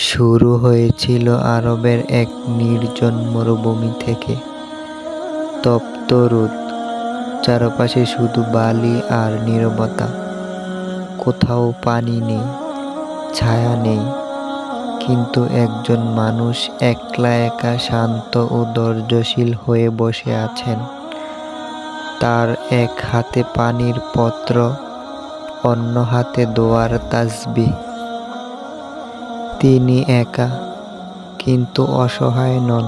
শুরু হয়েছিল আরবের এক নির্জন মরুভূমি থেকে। তপ্ত রোদ, চারপাশে শুধু বালি আর নীরবতা। কোথাও পানি নেই, ছায়া নেই, কিন্তু একজন মানুষ একলা একা শান্ত ও ধৈর্যশীল হয়ে বসে আছেন। তার এক হাতে পানির পাত্র, অন্য হাতে দোয়ার তাসবিহ। তিনি একা, কিন্তু অসহায় নন।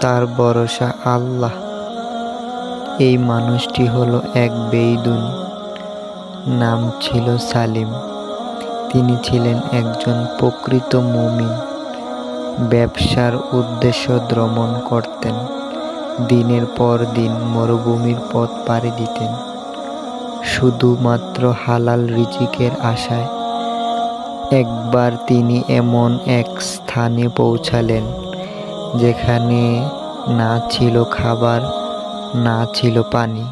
তার ভরসা আল্লাহ। এই মানুষটি হলো এক বেদুইন, নাম ছিল সালিম। তিনি ছিলেন একজন প্রকৃত মুমিন। ব্যবসার উদ্দেশ্যে ভ্রমণ করতেন, দিনের পর দিন মরুভূমির পথ পাড়ি দিতেন, শুধুমাত্র হালাল রিজিকের আশায়। একবার তিনি এমন এক স্থানে পৌঁছালেন যেখানে না ছিল খাবার, না ছিল পানি।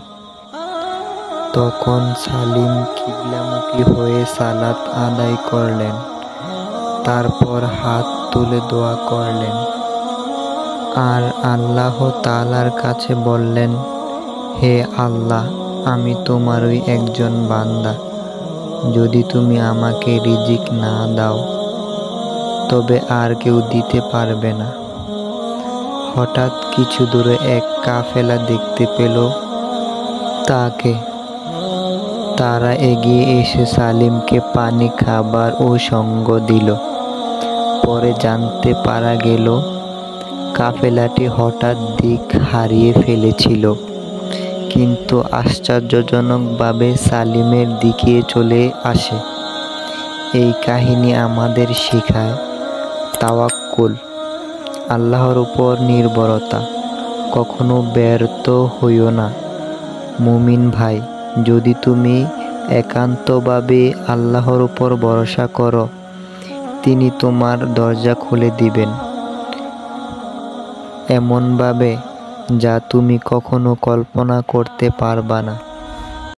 তখন সালিম কিবলামুখী হয়ে সালাত আদায় করলেন, তারপর হাত তুলে দোয়া করলেন আর আল্লাহ তাআলার কাছে বললেন, হে আল্লাহ, আমি তোমারই একজন বান্দা। যদি তুমি আমাকে রিজিক না দাও, তবে আর কেউ দিতে পারবে না। হঠাৎ কিছু দূরে এক কাফেলা দেখতে পেল তাকে। তারা এগিয়ে এসে সালিমকে পানি, খাবার ও সঙ্গ দিল। পরে জানতে পারা গেল, কাফেলাটি হঠাৎ দিক হারিয়ে ফেলেছিল, কিন্তু আশ্চর্যজনকভাবে সালিমের দিকে চলে আসে। এই কাহিনী আমাদের শেখায় তাওয়াক্কুল, আল্লাহর উপর নির্ভরতা। কখনো ব্যর্থ হইও না মুমিন ভাই। যদি তুমি একান্তভাবে আল্লাহর উপর ভরসা করো, তিনি তোমার দরজা খুলে দিবেন এমনভাবে যা তুমি কখনো কল্পনা করতে পারবা না।